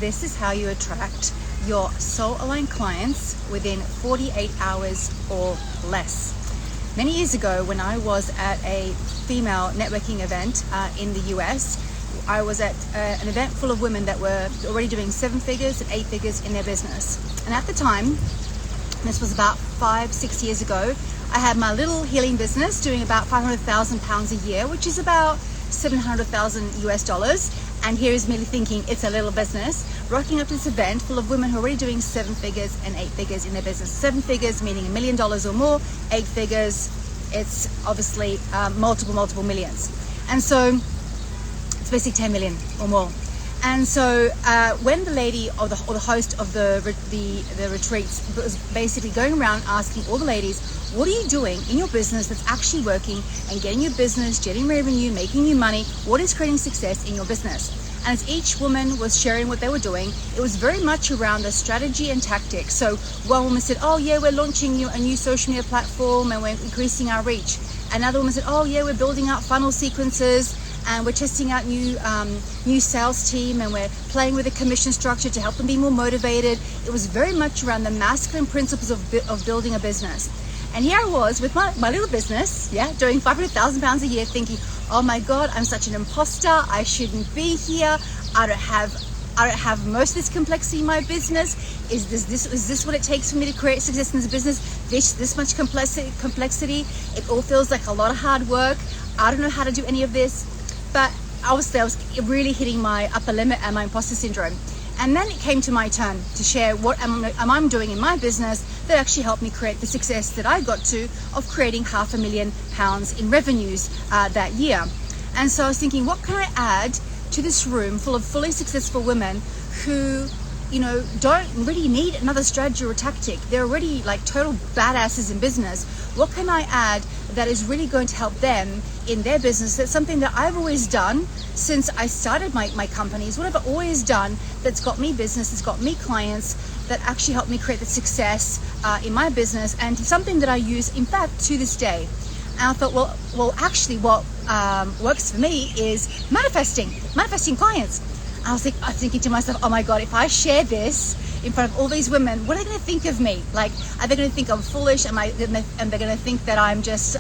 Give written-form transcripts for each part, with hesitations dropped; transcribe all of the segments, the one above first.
this is how you attract your soul-aligned clients within 48 hours or less. Many years ago, when I was at a female networking event in the US, I was at an event full of women that were already doing 7 figures and 8 figures in their business. And at the time, this was about 5-6 years ago, I had my little healing business doing about 500,000 pounds a year, which is about 700,000 US dollars. And here is me thinking it's a little business, rocking up to this event full of women who are already doing 7 figures and 8 figures in their business. 7 figures meaning $1 million or more, 8 figures, it's obviously multiple millions. And so it's basically 10 million or more. And so when the lady or the host of the retreats was basically going around asking all the ladies, what are you doing in your business that's actually working and getting your business, getting revenue, making you money? What is creating success in your business? And as each woman was sharing what they were doing, it was very much around the strategy and tactics. So one woman said, oh yeah, we're launching a new social media platform and we're increasing our reach. Another woman said, oh yeah, we're building out funnel sequences and we're testing out new sales team and we're playing with a commission structure to help them be more motivated. It was very much around the masculine principles of building a business. And here I was with my little business, doing 500,000 pounds a year, thinking, oh my God, I'm such an imposter. I shouldn't be here. I don't have most of this complexity in my business. Is this what it takes for me to create success in this business? This much complexity. It all feels like a lot of hard work. I don't know how to do any of this. But obviously I was really hitting my upper limit and my imposter syndrome. And then it came to my turn to share what I'm doing in my business that actually helped me create the success that I got to of creating £500,000 in revenues that year. And so I was thinking, what can I add to this room full of fully successful women who, don't really need another strategy or tactic. They're already like total badasses in business. What can I add that is really going to help them in their business? That's something that I've always done since I started my companies. What have I always done that's got me business, that's got me clients, that actually helped me create the success in my business, and something that I use, in fact, to this day. And I thought, well, actually what works for me is manifesting clients. I was thinking to myself, oh my God, if I share this in front of all these women, what are they going to think of me? Like, are they going to think I'm foolish? And they're going to think that I'm just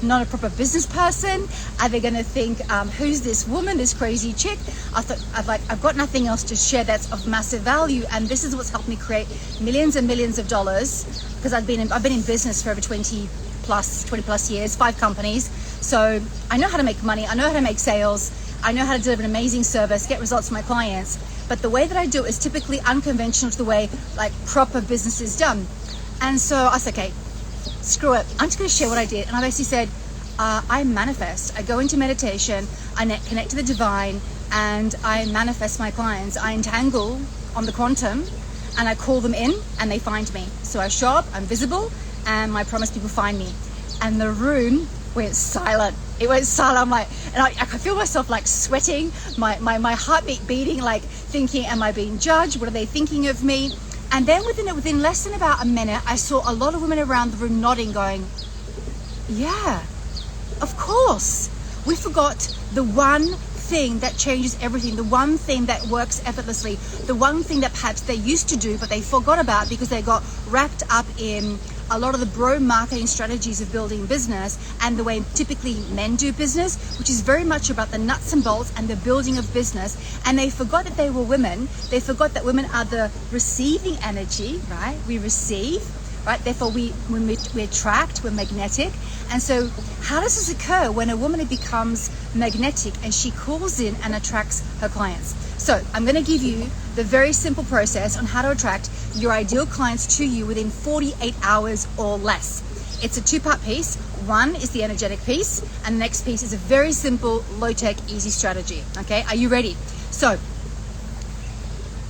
not a proper business person? Are they going to think, who's this woman, this crazy chick? I thought, I've got nothing else to share that's of massive value, and this is what's helped me create millions and millions of dollars, because I've been in business for over 20 plus years, 5 companies. So I know how to make money. I know how to make sales. I know how to deliver an amazing service, get results for my clients. But the way that I do it is typically unconventional to the way like proper business is done. And so I said, okay, screw it. I'm just going to share what I did. And I basically said, I manifest. I go into meditation, I connect to the divine, and I manifest my clients. I entangle on the quantum, and I call them in, and they find me. So I show up, I'm visible, and I promise people find me. And the room went silent. It went silent. I'm like, and I could feel myself like sweating, my heartbeat beating, like thinking, am I being judged? What are they thinking of me? And then within less than about a minute, I saw a lot of women around the room nodding, going, yeah, of course. We forgot the one thing that changes everything, the one thing that works effortlessly, the one thing that perhaps they used to do but they forgot about because they got wrapped up in a lot of the bro marketing strategies of building business and the way typically men do business, which is very much about the nuts and bolts and the building of business. And they forgot that they were women. They forgot that women are the receiving energy, right? We receive, right? Therefore, we attract, we're magnetic. And so how does this occur when a woman becomes magnetic and she calls in and attracts her clients? So I'm going to give you the very simple process on how to attract your ideal clients to you within 48 hours or less. It's a 2-part piece. One is the energetic piece, and the next piece is a very simple, low-tech, easy strategy. Okay, are you ready? So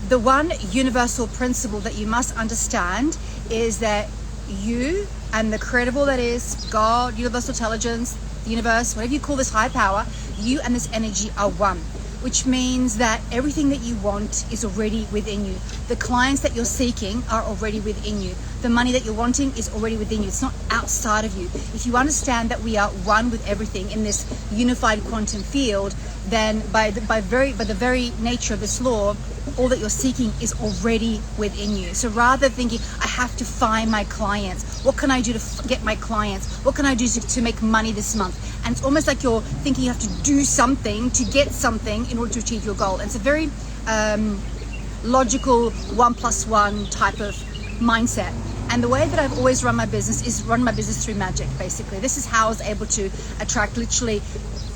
the one universal principle that you must understand is that you and the creator that is God, universal intelligence, the universe, whatever you call this high power, you and this energy are one. which means that everything that you want is already within you. The clients that you're seeking are already within you. The money that you're wanting is already within you. It's not outside of you. If you understand that we are one with everything in this unified quantum field, then by the very nature of this law, all that you're seeking is already within you. So rather than thinking, I have to find my clients, what can I do to get my clients, what can I do to make money this month? And it's almost like you're thinking you have to do something to get something in order to achieve your goal. And it's a very logical 1+1 type of mindset. And the way that I've always run my business is run my business through magic, basically. This is how I was able to attract literally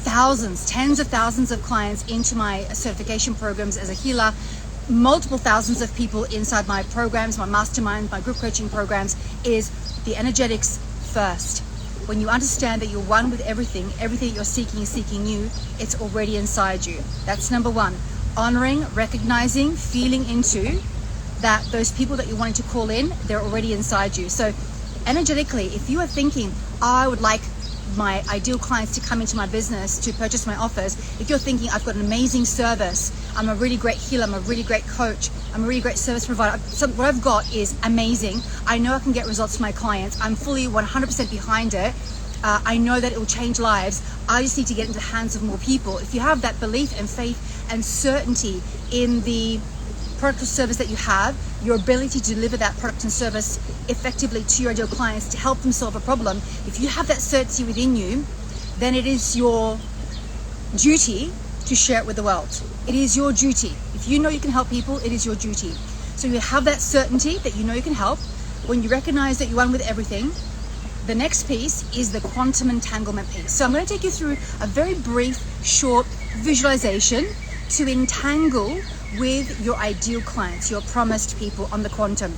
thousands, tens of thousands of clients into my certification programs as a healer, multiple thousands of people inside my programs, my mastermind, my group coaching programs, is the energetics first. When you understand that you're one with everything, everything you're seeking is seeking you, it's already inside you. That's number one. Honoring, recognizing, feeling into that those people that you're wanting to call in, they're already inside you. So energetically, if you are thinking, I would like my ideal clients to come into my business to purchase my offers, if you're thinking I've got an amazing service, I'm a really great healer, I'm a really great coach, I'm a really great service provider, so what I've got is amazing, I know I can get results for my clients, I'm fully 100% behind it, I know that it will change lives, I just need to get into the hands of more people. If you have that belief and faith and certainty in the product or service that you have, your ability to deliver that product and service effectively to your ideal clients to help them solve a problem, if you have that certainty within you, then it is your duty to share it with the world. It is your duty. If you know you can help people, it is your duty. So you have that certainty that you know you can help. When you recognize that you're one with everything, the next piece is the quantum entanglement piece. So I'm going to take you through a very brief, short visualization to entangle with your ideal clients, your promised people on the quantum.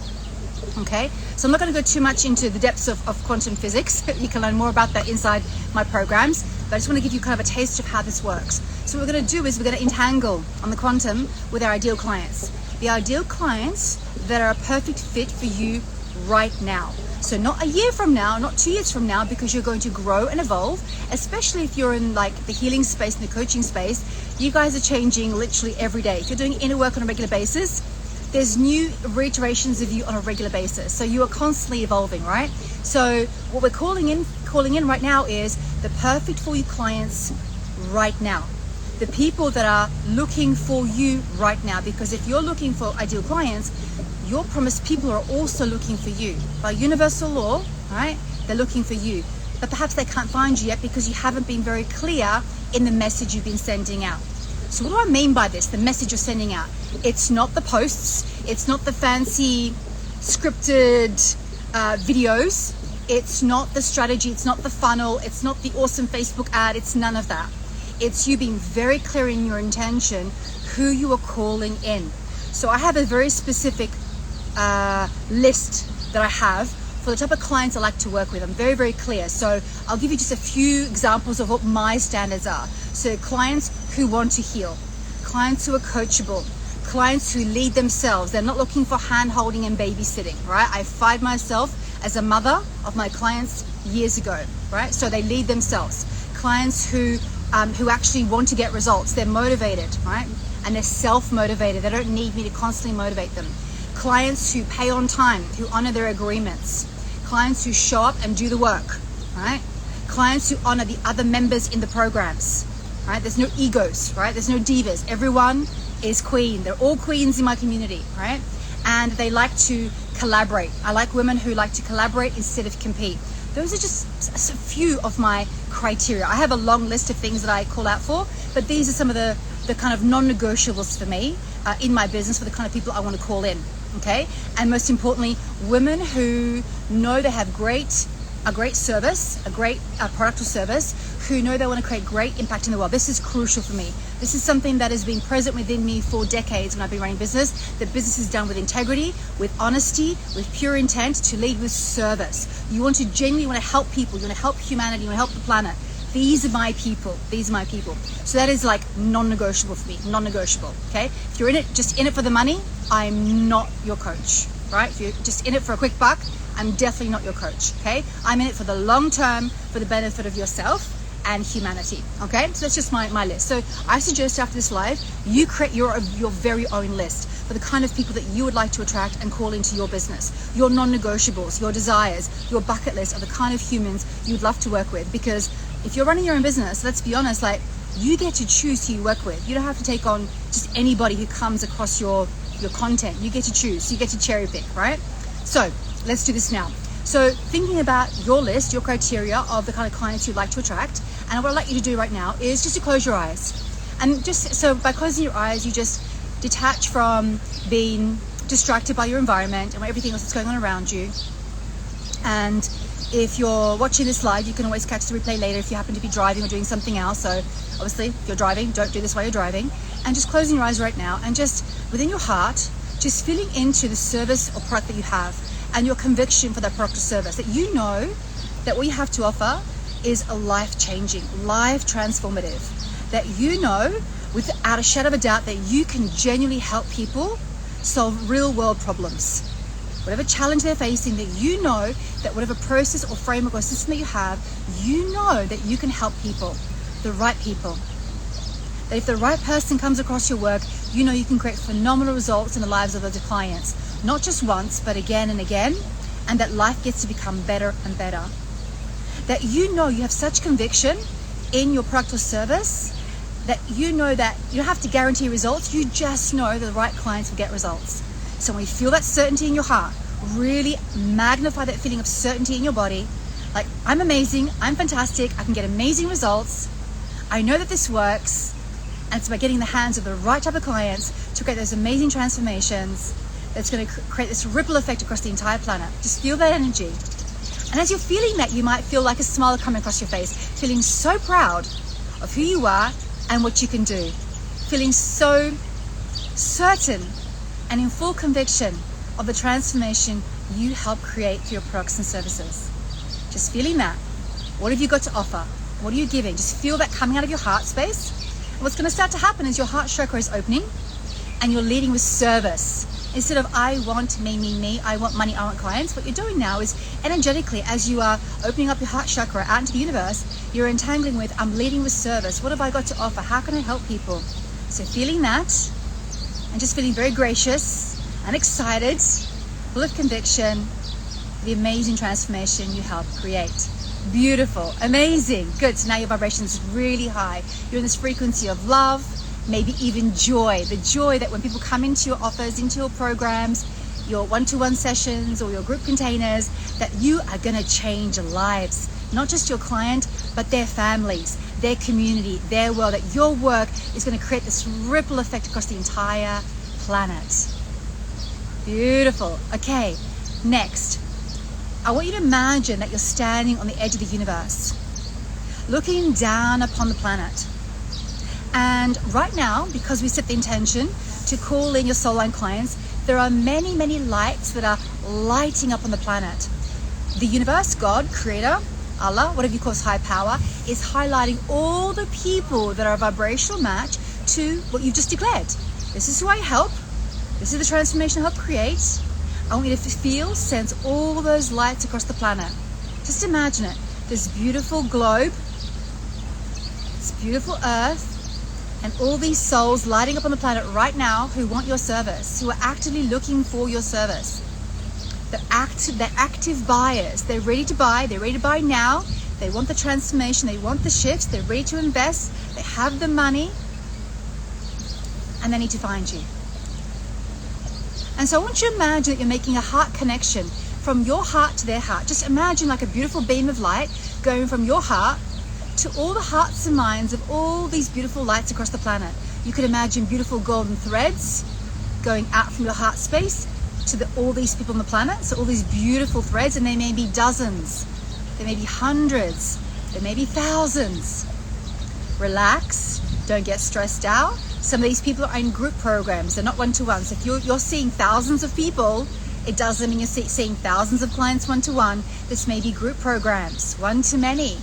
Okay, so I'm not going to go too much into the depths of quantum physics. You can learn more about that inside my programs, but I just want to give you kind of a taste of how this works. So what we're going to do is we're going to entangle on the quantum with our ideal clients. The ideal clients that are a perfect fit for you right now. So not a year from now, not 2 years from now, because you're going to grow and evolve, especially if you're in like the healing space and the coaching space. You guys are changing literally every day. If you're doing inner work on a regular basis, there's new reiterations of you on a regular basis. So you are constantly evolving, right? So what we're calling in right now is the perfect for you clients right now. The people that are looking for you right now, because if you're looking for ideal clients, your promised people are also looking for you. By universal law, right? They're looking for you. But perhaps they can't find you yet because you haven't been very clear in the message you've been sending out. So what do I mean by this, the message you're sending out? It's not the posts, it's not the fancy scripted videos, it's not the strategy, it's not the funnel, it's not the awesome Facebook ad, it's none of that. It's you being very clear in your intention, who you are calling in. So I have a very specific list that I have for the type of clients I like to work with. I'm very, very clear. So I'll give you just a few examples of what my standards are. So clients who want to heal, clients who are coachable, clients who lead themselves. They're not looking for hand holding and babysitting, right? I find myself as a mother of my clients years ago, right? So they lead themselves. Clients who actually want to get results. They're motivated, right? And they're self-motivated. They don't need me to constantly motivate them. Clients who pay on time, who honor their agreements. Clients who show up and do the work, right? Clients who honor the other members in the programs, right? There's no egos, right? There's no divas. Everyone is queen. They're all queens in my community, right? And they like to collaborate. I like women who like to collaborate instead of compete. Those are just a few of my criteria. I have a long list of things that I call out for, but these are some of the kind of non-negotiables for me in my business, for the kind of people I want to call in, okay? And most importantly, women who know they have a great service, a great product or service, who know they want to create great impact in the world. This is crucial for me. This is something that has been present within me for decades when I've been running business. The business is done with integrity, with honesty, with pure intent to lead with service. You want to genuinely want to help people, you want to help humanity, you want to help the planet. These are my people. These are my people. So that is like non-negotiable for me, non-negotiable, okay? If you're in it, just in it for the money, I'm not your coach, right? If you're just in it for a quick buck, I'm definitely not your coach, okay? I'm in it for the long term, for the benefit of yourself, and for the benefit of your clients. And for the and humanity. Okay, so that's just my list. So I suggest after this live, you create your very own list for the kind of people that you would like to attract and call into your business, your non-negotiables, your desires, your bucket list of the kind of humans you'd love to work with. Because if you're running your own business, let's be honest, like, you get to choose who you work with. You don't have to take on just anybody who comes across your content. You get to choose, you get to cherry pick, right? So let's do this now. So thinking about your list, your criteria of the kind of clients you'd like to attract, and what I'd like you to do right now is just to close your eyes. And just so by closing your eyes, you just detach from being distracted by your environment and everything else that's going on around you. And if you're watching this live, you can always catch the replay later if you happen to be driving or doing something else. So obviously, if you're driving, don't do this while you're driving. And just closing your eyes right now and just within your heart, just feeling into the service or product that you have and your conviction for that product or service, that you know that what you have to offer is a life-changing, life-transformative, that you know without a shadow of a doubt that you can genuinely help people solve real-world problems. Whatever challenge they're facing, that you know that whatever process or framework or system that you have, you know that you can help people, the right people. That if the right person comes across your work, you know you can create phenomenal results in the lives of other clients, not just once, but again and again, and that life gets to become better and better. That you know you have such conviction in your product or service that you know that you don't have to guarantee results, you just know the right clients will get results. So when you feel that certainty in your heart, really magnify that feeling of certainty in your body. Like, I'm amazing, I'm fantastic, I can get amazing results. I know that this works. And it's by getting in the hands of the right type of clients to create those amazing transformations that's going to create this ripple effect across the entire planet. Just feel that energy. And as you're feeling that, you might feel like a smile coming across your face, feeling so proud of who you are and what you can do. Feeling so certain and in full conviction of the transformation you help create through your products and services. Just feeling that. What have you got to offer? What are you giving? Just feel that coming out of your heart space. And what's going to start to happen is your heart chakra is opening and you're leading with service. Instead of I want me, I want money, I want clients, what you're doing now is energetically, as you are opening up your heart chakra out into the universe, you're entangling with I'm leading with service. What have I got to offer? How can I help people? So feeling that and just feeling very gracious and excited, full of conviction, the amazing transformation you help create. Beautiful, amazing, good. So now your vibration is really high. You're in this frequency of love, maybe even joy. The joy that when people come into your offers, into your programs, your one-to-one sessions or your group containers, that you are going to change lives. Not just your client, but their families, their community, their world. That your work is going to create this ripple effect across the entire planet. Beautiful. Okay, next. I want you to imagine that you're standing on the edge of the universe, looking down upon the planet. And right now, because we set the intention to call in your SoulAlign clients, there are many, many lights that are lighting up on the planet. The universe, God, Creator, Allah, whatever you call high power, is highlighting all the people that are a vibrational match to what you've just declared. This is who I help. This is the transformation I help create. I want you to feel, sense all those lights across the planet. Just imagine it. This beautiful globe, this beautiful earth, and all these souls lighting up on the planet right now who want your service, who are actively looking for your service. They're active buyers. They're ready to buy. They're ready to buy now. They want the transformation. They want the shifts. They're ready to invest. They have the money. And they need to find you. And so I want you to imagine that you're making a heart connection from your heart to their heart. Just imagine like a beautiful beam of light going from your heart to all the hearts and minds of all these beautiful lights across the planet. You could imagine beautiful golden threads going out from your heart space to all these people on the planet. So all these beautiful threads, and there may be dozens, there may be hundreds, there may be thousands. Relax, don't get stressed out. Some of these people are in group programs, they're not one-to-one. So if you're seeing thousands of people, it doesn't mean you're seeing thousands of clients one-to-one. This may be group programs, one-to-many.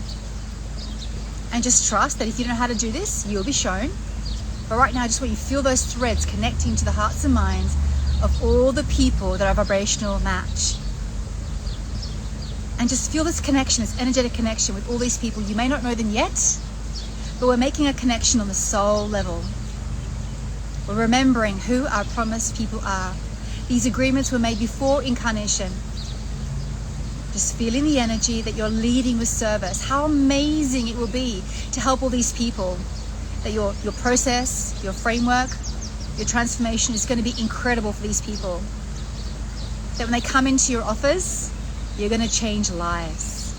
And just trust that if you don't know how to do this, you'll be shown. But right now, I just want you to feel those threads connecting to the hearts and minds of all the people that are vibrational match. And just feel this connection, this energetic connection with all these people. You may not know them yet, but we're making a connection on the soul level. We're remembering who our promised people are. These agreements were made before incarnation. Just feeling the energy that you're leading with service. How amazing it will be to help all these people. That your process, your framework, your transformation is going to be incredible for these people. That when they come into your offers, you're going to change lives.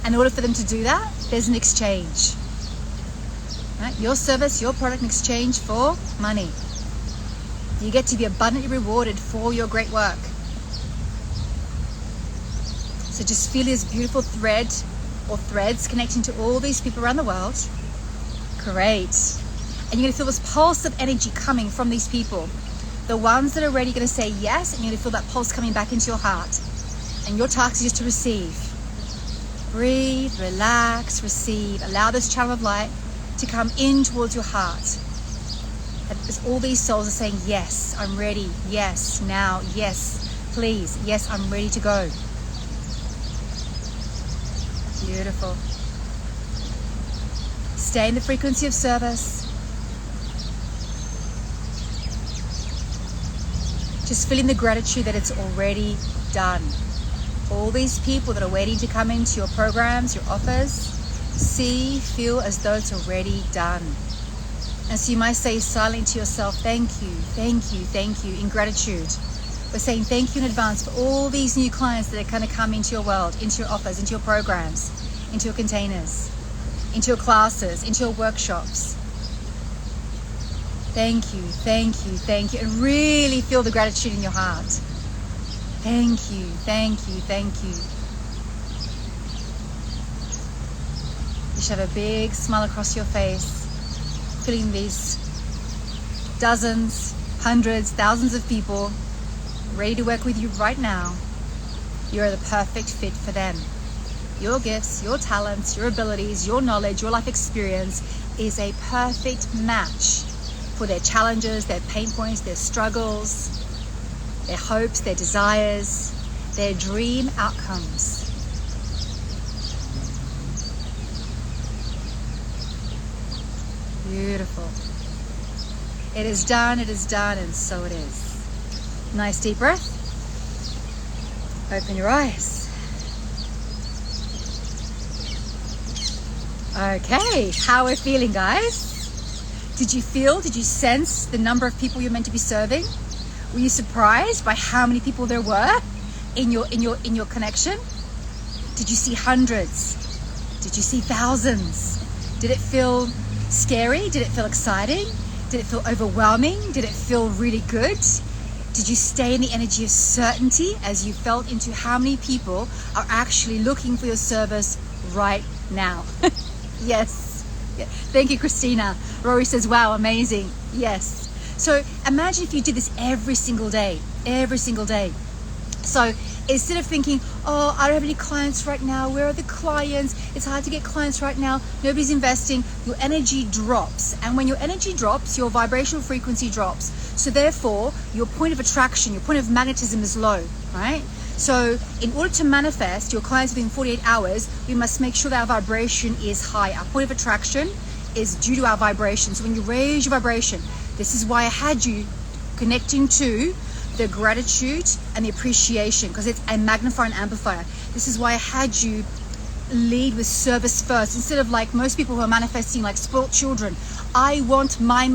And in order for them to do that, there's an exchange. Right? Your service, your product in exchange for money. You get to be abundantly rewarded for your great work. So just feel this beautiful thread or threads connecting to all these people around the world. Great. And you're going to feel this pulse of energy coming from these people. The ones that are ready are going to say yes, and you're going to feel that pulse coming back into your heart. And your task is just to receive. Breathe, relax, receive. Allow this channel of light to come in towards your heart. As all these souls are saying, yes, I'm ready. Yes, now. Yes, please. Yes, I'm ready to go. Beautiful. Stay in the frequency of service. Just feeling the gratitude that it's already done. All these people that are waiting to come into your programs, your offers, see, feel as though it's already done. And so you might say silently to yourself, thank you, thank you, thank you, in gratitude. We're saying thank you in advance for all these new clients that are going to come into your world, into your offers, into your programs, into your containers, into your classes, into your workshops. Thank you, thank you, thank you. And really feel the gratitude in your heart. Thank you, thank you, thank you. You should have a big smile across your face, feeling these dozens, hundreds, thousands of people ready to work with you right now. You're the perfect fit for them. Your gifts, your talents, your abilities, your knowledge, your life experience is a perfect match for their challenges, their pain points, their struggles, their hopes, their desires, their dream outcomes. Beautiful. It is done, and so it is. Nice deep breath. Open your eyes. Okay, how are we feeling, guys? Did you sense the number of people you're meant to be serving? Were you surprised by how many people there were in your connection? Did you see hundreds? Did you see thousands? Did it feel scary? Did it feel exciting? Did it feel overwhelming? Did it feel really good? Did you stay in the energy of certainty as you felt into how many people are actually looking for your service right now? Yes. Yeah. Thank you, Christina. Rory says, wow, amazing. Yes. So imagine if you did this every single day. So instead of thinking, oh, I don't have any clients right now. Where are the clients? It's hard to get clients right now. Nobody's investing. Your energy drops. And when your energy drops, your vibrational frequency drops. So therefore, your point of attraction, your point of magnetism is low, right? So in order to manifest your clients within 48 hours, we must make sure that our vibration is high. Our point of attraction is due to our vibration. So when you raise your vibration, this is why I had you connecting to the gratitude and the appreciation, because it's a magnifier and amplifier. This is why I had you lead with service first, instead of like most people who are manifesting like spoiled children. I want mine.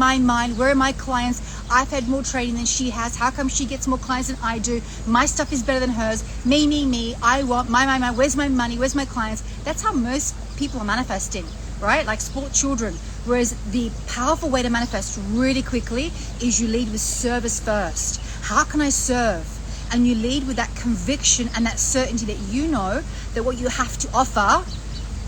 Where are my clients? I've had more training than she has. How come she gets more clients than I do? My stuff is better than hers. Me. I want my. Where's my money? Where's my clients? That's how most people are manifesting, right? Like spoiled children. Whereas the powerful way to manifest really quickly is you lead with service first. How can I serve? And you lead with that conviction and that certainty that you know that what you have to offer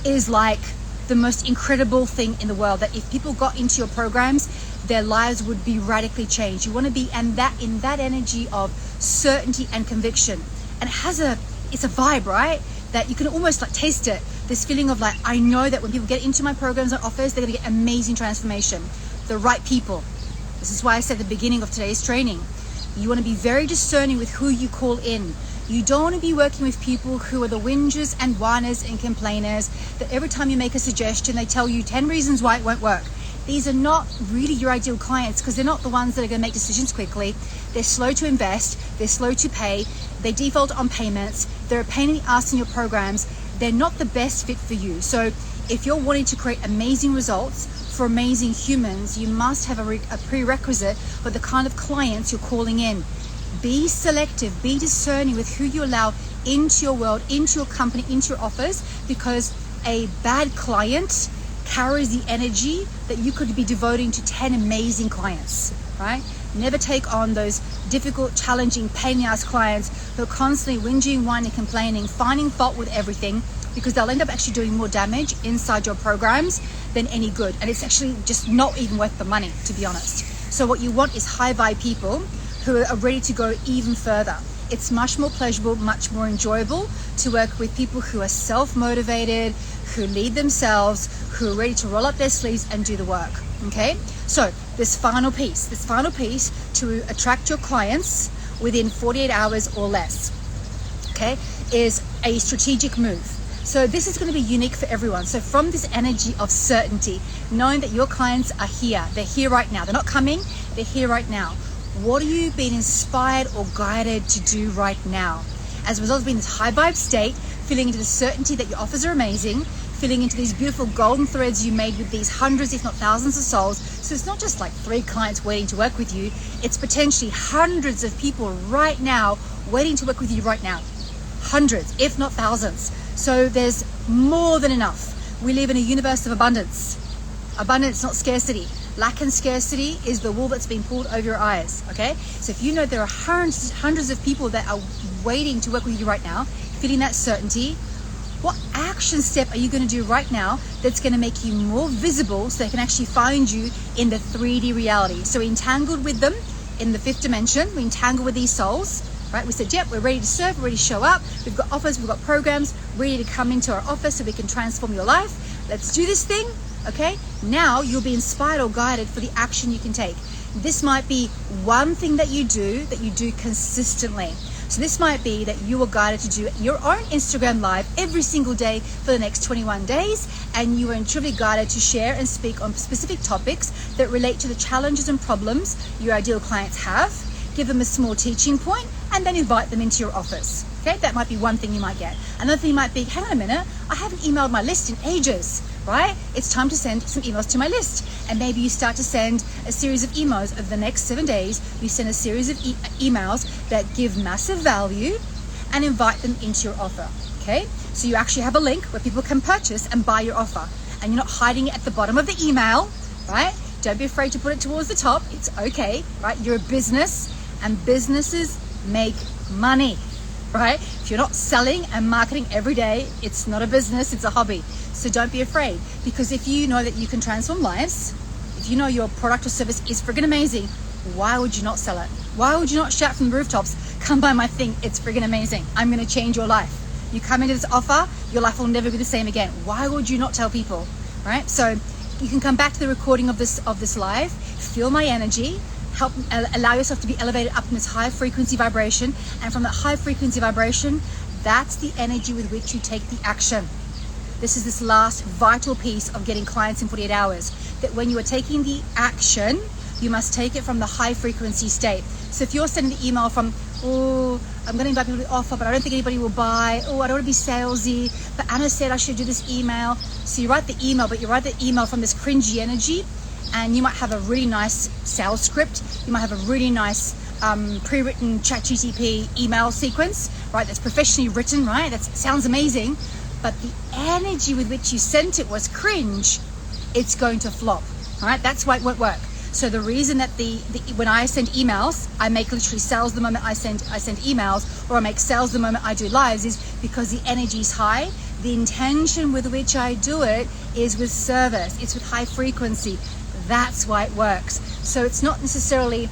is like the most incredible thing in the world, that if people got into your programs, their lives would be radically changed. You want to be in that energy of certainty and conviction. And it's a vibe, right? That you can almost like taste it. This feeling of like, I know that when people get into my programs and offers, they're going to get amazing transformation. The right people. This is why I said at the beginning of today's training, you want to be very discerning with who you call in. You don't want to be working with people who are the whingers and whiners and complainers, that every time you make a suggestion, they tell you 10 reasons why it won't work. These are not really your ideal clients, because they're not the ones that are going to make decisions quickly. They're slow to invest, they're slow to pay, they default on payments, they're a pain in the ass in your programs. They're not the best fit for you. So if you're wanting to create amazing results for amazing humans, you must have a prerequisite for the kind of clients you're calling in. Be selective, be discerning with who you allow into your world, into your company, into your office, because a bad client carries the energy that you could be devoting to 10 amazing clients, right? Never take on those difficult, challenging, pain in the ass clients who are constantly whinging, whining, complaining, finding fault with everything, because they'll end up actually doing more damage inside your programs than any good. And it's actually just not even worth the money, to be honest. So what you want is high vibe people who are ready to go even further. It's much more pleasurable, much more enjoyable to work with people who are self-motivated, who lead themselves, who are ready to roll up their sleeves and do the work, okay? So this final piece to attract your clients within 48 hours or less, okay, is a strategic move. So this is going to be unique for everyone. So from this energy of certainty, knowing that your clients are here, they're here right now, they're not coming, they're here right now. What are you being inspired or guided to do right now? As a result of being in this high vibe state, feeling into the certainty that your offers are amazing, feeling into these beautiful golden threads you made with these hundreds, if not thousands of souls. So it's not just like 3 clients waiting to work with you, it's potentially hundreds of people right now waiting to work with you right now. Hundreds, if not thousands. So there's more than enough. We live in a universe of abundance. Abundance, not scarcity. Lack and scarcity is the wool that's been pulled over your eyes, okay? So if you know there are hundreds of people that are waiting to work with you right now, feeling that certainty, what action step are you going to do right now that's going to make you more visible so they can actually find you in the 3D reality? So we entangled with them in the 5th dimension. We entangled with these souls, right? We said, yep, we're ready to serve, we're ready to show up. We've got offers, we've got programs, ready to come into our office so we can transform your life. Let's do this thing, okay? Now you'll be inspired or guided for the action you can take. This might be one thing that you do consistently. So this might be that you are guided to do your own Instagram live every single day for the next 21 days, and you are intuitively guided to share and speak on specific topics that relate to the challenges and problems your ideal clients have, give them a small teaching point, and then invite them into your office. Okay, that might be one thing you might get. Another thing might be, hang on a minute, I haven't emailed my list in ages, right? It's time to send some emails to my list. And maybe you start to send a series of emails over the next 7 days. You send a series of emails that give massive value and invite them into your offer, okay? So you actually have a link where people can purchase and buy your offer. And you're not hiding it at the bottom of the email, right? Don't be afraid to put it towards the top. It's okay, right? You're a business, and businesses make money, right? If you're not selling and marketing every day, it's not a business, it's a hobby. So don't be afraid, because if you know that you can transform lives, if you know your product or service is friggin' amazing, why would you not sell it? Why would you not shout from the rooftops, come buy my thing, it's friggin' amazing, I'm gonna change your life. You come into this offer, your life will never be the same again. Why would you not tell people, right? So you can come back to the recording of this live, feel my energy, help allow yourself to be elevated up in this high frequency vibration, and from that high frequency vibration, that's the energy with which you take the action. This is this last vital piece of getting clients in 48 hours, that when you are taking the action, you must take it from the high frequency state. So if you're sending the email from, oh, I'm going to invite people to the offer, but I don't think anybody will buy. Oh, I don't want to be salesy, but Anna said I should do this email. So you write the email, but you write the email from this cringy energy, and you might have a really nice sales script. You might have a really nice pre-written ChatGPT email sequence, right? That's professionally written, right? That sounds amazing. But the energy with which you sent it was cringe. It's going to flop, all right? That's why it won't work. So the reason that when I send emails, I make literally sales the moment I send emails, or I make sales the moment I do lives, is because the energy is high. The intention with which I do it is with service. It's with high frequency. That's why it works. So it's not necessarily,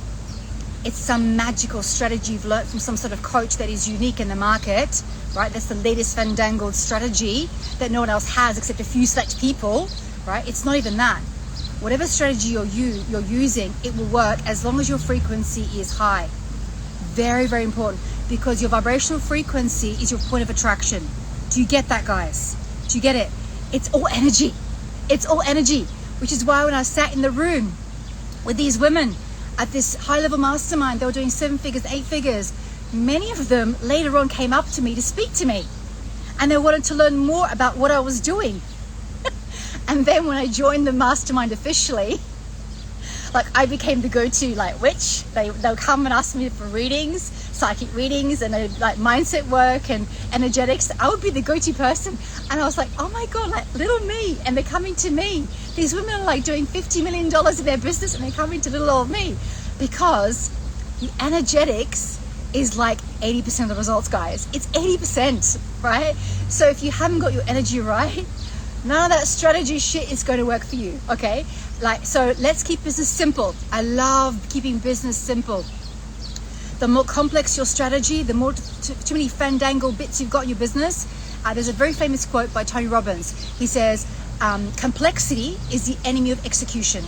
it's some magical strategy you've learned from some sort of coach that is unique in the market, right? That's the latest fandangled strategy that no one else has except a few select people, right? It's not even that. Whatever strategy you're using, it will work as long as your frequency is high. Very, very important. because your vibrational frequency is your point of attraction. Do you get that, guys? Do you get it? It's all energy. It's all energy, which is why when I sat in the room with these women at this high-level mastermind, they were doing 7 figures, 8 figures. Many of them later on came up to me to speak to me, and they wanted to learn more about what I was doing. And then when I joined the mastermind officially, like I became the go-to like witch. They'll come and ask me for readings, psychic readings, and like mindset work and energetics. I would be the go-to person, and I was like, oh my god, like little me, and they're coming to me. These women are like doing $50 million in their business, and they're coming to little old me, because the energetics is like 80% of the results, guys. It's 80%, right? So if you haven't got your energy right, none of that strategy shit is going to work for you, okay? Like, so let's keep business simple. I love keeping business simple. The more complex your strategy, the more too many fandangle bits you've got in your business. There's a very famous quote by Tony Robbins. He says, complexity is the enemy of execution.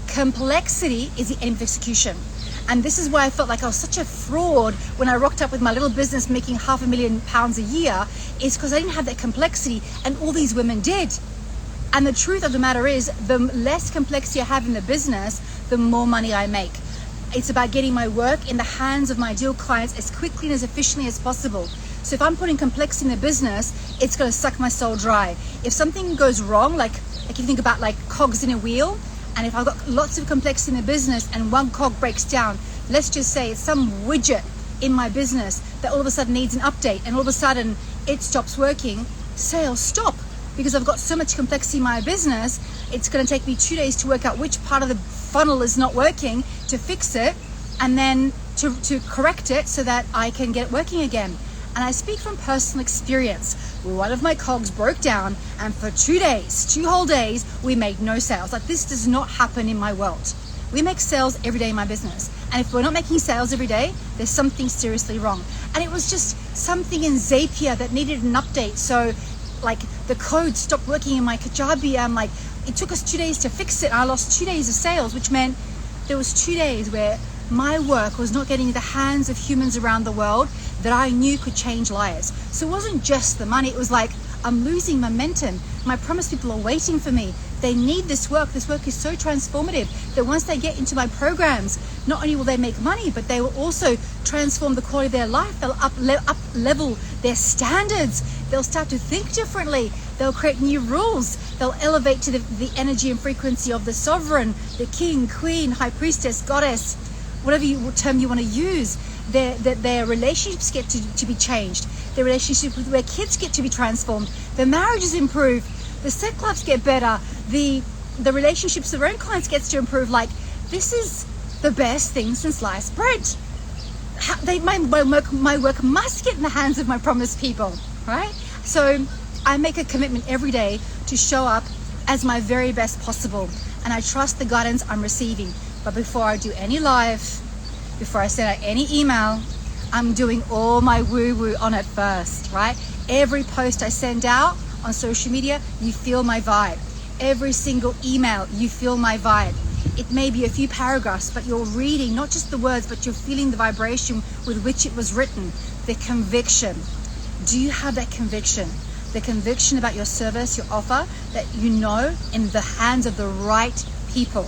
Complexity is the enemy of execution. And this is why I felt like I was such a fraud when I rocked up with my little business making £500,000 a year, is because I didn't have that complexity, and all these women did. And the truth of the matter is, the less complexity I have in the business, the more money I make. It's about getting my work in the hands of my ideal clients as quickly and as efficiently as possible. So if I'm putting complexity in the business, it's going to suck my soul dry. If something goes wrong, like if you think about like cogs in a wheel, and if I've got lots of complexity in the business and one cog breaks down, let's just say it's some widget in my business that all of a sudden needs an update, and all of a sudden it stops working, sales stop. Because I've got so much complexity in my business, it's going to take me 2 days to work out which part of the funnel is not working, to fix it, and then to correct it so that I can get it working again. And I speak from personal experience. One of my cogs broke down, and for 2 days, 2 whole days, we made no sales. Like, this does not happen in my world. We make sales every day in my business. And if we're not making sales every day, there's something seriously wrong. And it was just something in Zapier that needed an update. So like the code stopped working in my Kajabi. Like, it took us 2 days to fix it. I lost 2 days of sales, which meant there was 2 days where my work was not getting in the hands of humans around the world that I knew could change lives. So it wasn't just the money. It was like, I'm losing momentum. My promised people are waiting for me. They need this work. This work is so transformative that once they get into my programs, not only will they make money, but they will also transform the quality of their life. They'll up level their standards. They'll start to think differently. They'll create new rules. They'll elevate to the energy and frequency of the sovereign, the king, queen, high priestess, goddess, whatever term you want to use. Their relationships get to be changed. Their relationships with their kids get to be transformed. Their marriages improve. The sex lives get better. The relationships with their own clients gets to improve. Like, this is the best thing since sliced bread. My work must get in the hands of my promised people, right? So I make a commitment every day to show up as my very best possible, and I trust the guidance I'm receiving. But before I do any live, before I send out any email, I'm doing all my woo-woo on it first, right? Every post I send out on social media, you feel my vibe. Every single email, you feel my vibe. It may be a few paragraphs, but you're reading not just the words, but you're feeling the vibration with which it was written, the conviction. Do you have that conviction? The conviction about your service, your offer, that you know in the hands of the right people,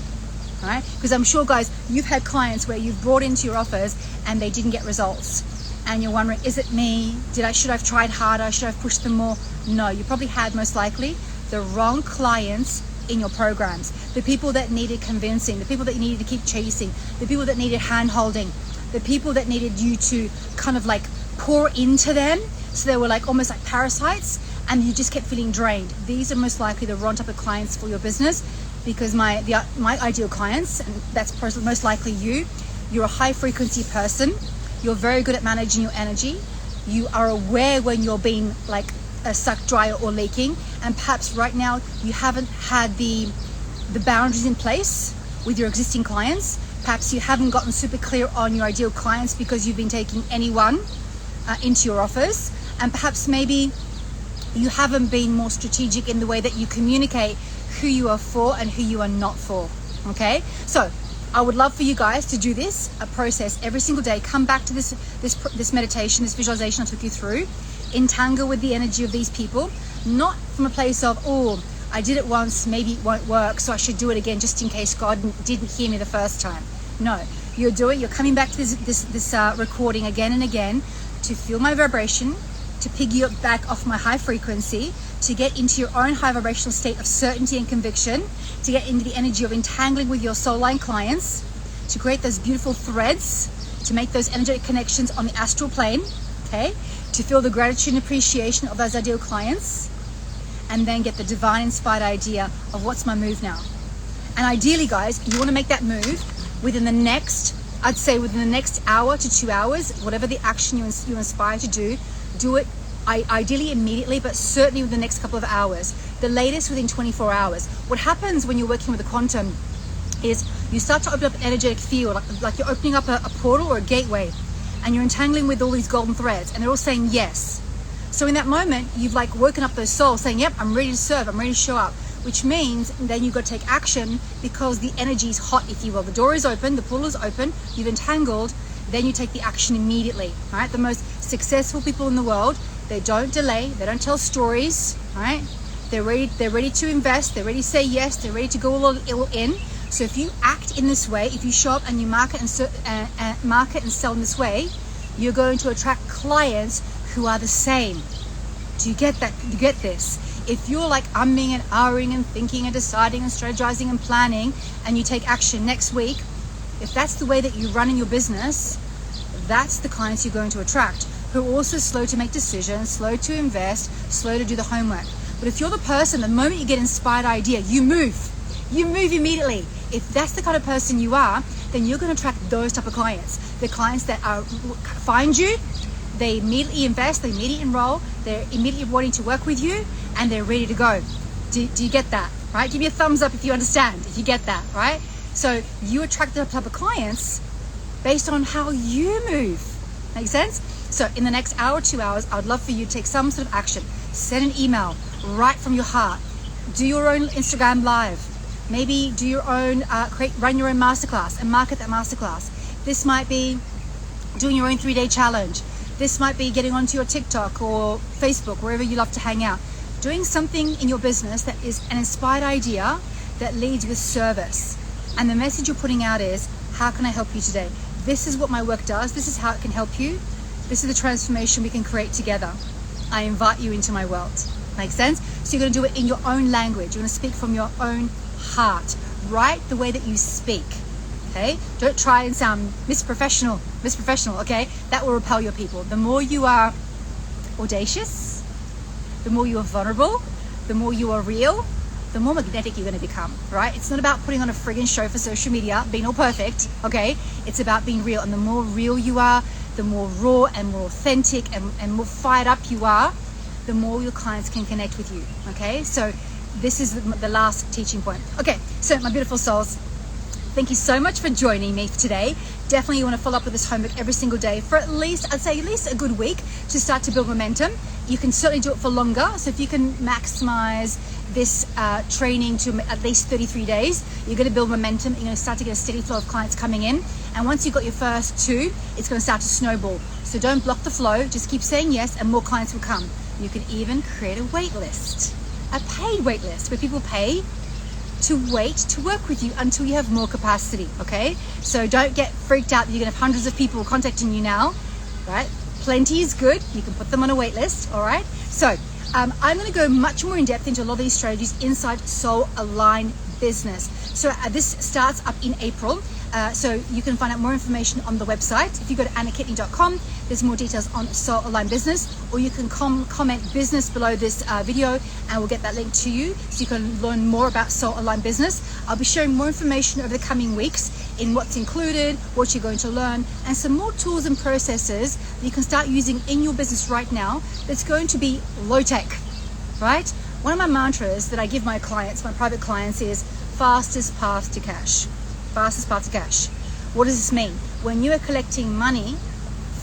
right? Because I'm sure, guys, you've had clients where you've brought into your offers and they didn't get results. And you're wondering, is it me? Should I have tried harder? Should I have pushed them more? No, you probably had most likely the wrong clients in your programs. The people that needed convincing, the people that you needed to keep chasing, the people that needed hand holding, the people that needed you to kind of like pour into them. So they were like almost like parasites, and you just kept feeling drained. These are most likely the wrong type of clients for your business, because my ideal clients, and that's most likely you're a high frequency person. You're very good at managing your energy. You are aware when you're being like sucked dry or leaking, and perhaps right now you haven't had the boundaries in place with your existing clients. Perhaps you haven't gotten super clear on your ideal clients because you've been taking anyone into your offers, and perhaps maybe you haven't been more strategic in the way that you communicate who you are for and who you are not for. Okay, so I would love for you guys to do this, a process every single day. Come back to this meditation, this visualization I took you through. Entangle with the energy of these people, not from a place of, oh, I did it once, maybe it won't work, so I should do it again just in case God didn't hear me the first time. No, you're coming back to this recording again and again to feel my vibration, to piggyback off my high frequency, to get into your own high vibrational state of certainty and conviction, to get into the energy of entangling with your SoulAlign clients, to create those beautiful threads, to make those energetic connections on the astral plane, okay? To feel the gratitude and appreciation of those ideal clients, and then get the divine inspired idea of what's my move now. And ideally, guys, you want to make that move within the next, I'd say within the next hour to 2 hours, whatever the action you inspire to do it ideally immediately, but certainly within the next couple of hours. The latest within 24 hours. What happens when you're working with a quantum is you start to open up an energetic field, like you're opening up a portal or a gateway, and you're entangling with all these golden threads, and they're all saying yes. So in that moment, you've like woken up those souls saying, yep, I'm ready to serve, I'm ready to show up, which means then you've got to take action because the energy is hot, if you will. The door is open, the portal is open, you've entangled, then you take the action immediately, right? The most successful people in the world, they don't delay, they don't tell stories, right? They're ready to invest, they're ready to say yes, they're ready to go all in. So if you act in this way, if you show up and you market and sell in this way, you're going to attract clients who are the same. Do you get that? You get this? If you're like umming and ahhing and thinking and deciding and strategizing and planning, and you take action next week, if that's the way that you run in your business, that's the clients you're going to attract, who are also slow to make decisions, slow to invest, slow to do the homework. But if you're the person, the moment you get inspired idea, you move immediately. If that's the kind of person you are, then you're going to attract those type of clients. The clients that find you, they immediately invest, they immediately enroll, they're immediately wanting to work with you, and they're ready to go. Do you get that, right? Give me a thumbs up if you understand, if you get that, right? So you attract the type of clients based on how you move. Make sense? So in the next hour or 2 hours, I would love for you to take some sort of action. Send an email right from your heart. Do your own Instagram live. Maybe do your own, run your own masterclass and market that masterclass. This might be doing your own 3-day challenge. This might be getting onto your TikTok or Facebook, wherever you love to hang out. Doing something in your business that is an inspired idea that leads with service. And the message you're putting out is, how can I help you today? This is what my work does. This is how it can help you. This is the transformation we can create together. I invite you into my world. Make sense? So you're going to do it in your own language. You're going to speak from your own heart. Write the way that you speak. Okay? Don't try and sound misprofessional, okay? That will repel your people. The more you are audacious, the more you are vulnerable, the more you are real, the more magnetic you're going to become, right? It's not about putting on a friggin' show for social media, being all perfect, okay? It's about being real. And the more real you are, the more raw and more authentic and more fired up you are, the more your clients can connect with you, okay? So this is the last teaching point. Okay, so my beautiful souls, thank you so much for joining me today. Definitely you want to follow up with this homework every single day for at least, I'd say at least a good week to start to build momentum. You can certainly do it for longer. So if you can maximize this training to at least 33 days, you're going to build momentum. You're going to start to get a steady flow of clients coming in. And once you've got your first 2, it's going to start to snowball. So don't block the flow. Just keep saying yes and more clients will come. You can even create a wait list, a paid wait list where people pay to wait to work with you until you have more capacity, okay? So don't get freaked out that you're gonna have hundreds of people contacting you now, right? Plenty is good. You can put them on a wait list, all right? So I'm gonna go much more in depth into a lot of these strategies inside SoulAlign Business. So this starts up in April. So you can find out more information on the website. If you go to annakitney.com, there's more details on SoulAlign Business, or you can comment business below this video and we'll get that link to you so you can learn more about SoulAlign Business. I'll be sharing more information over the coming weeks in what's included, what you're going to learn, and some more tools and processes that you can start using in your business right now that's going to be low tech, right? One of my mantras that I give my clients, my private clients, is fastest path to cash. Fastest path to cash. What does this mean? When you are collecting money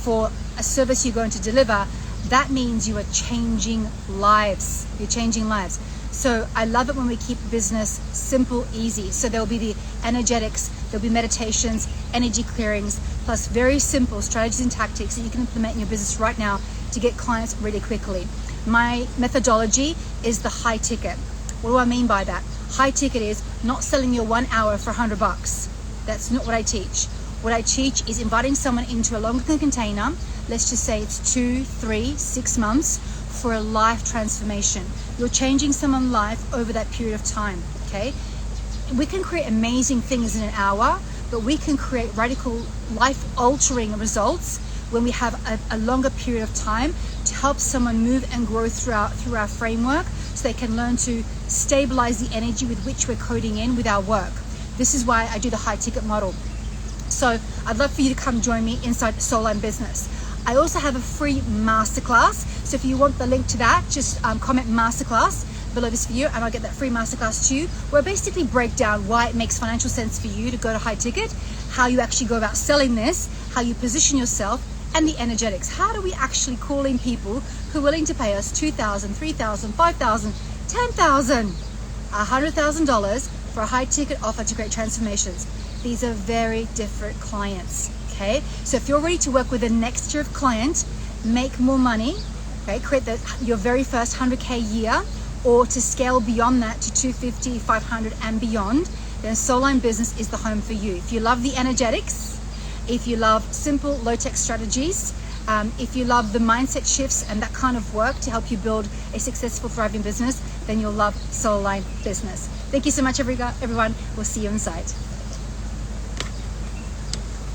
for a service you're going to deliver, that means you are changing lives. You're changing lives. So I love it when we keep business simple, easy. So there'll be the energetics, there'll be meditations, energy clearings, plus very simple strategies and tactics that you can implement in your business right now to get clients really quickly. My methodology is the high ticket. What do I mean by that? High ticket is not selling your 1 hour for $100. That's not what I teach. What I teach is inviting someone into a longer container. Let's just say it's 2, 3, 6 months for a life transformation. You're changing someone's life over that period of time, okay? We can create amazing things in an hour, but we can create radical life-altering results when we have a longer period of time to help someone move and grow through our framework so they can learn to stabilize the energy with which we're coding in with our work. This is why I do the high ticket model. So I'd love for you to come join me inside SoulAlign Business. I also have a free masterclass. So if you want the link to that, just comment masterclass below this video and I'll get that free masterclass to you, where I basically break down why it makes financial sense for you to go to high ticket, how you actually go about selling this, how you position yourself, and the energetics. How do we actually call in people who are willing to pay us $2,000, $3,000, $5,000, $10,000, $100,000 for a high ticket offer to create transformations? These are very different clients, okay? So if you're ready to work with the next tier of client, make more money, okay, create your very first 100K year, or to scale beyond that to 250, 500 and beyond, then SoulAlign Business is the home for you. If you love the energetics, if you love simple low-tech strategies, if you love the mindset shifts and that kind of work to help you build a successful, thriving business, then you'll love SoulAlign Business. Thank you so much, everyone. We'll see you inside.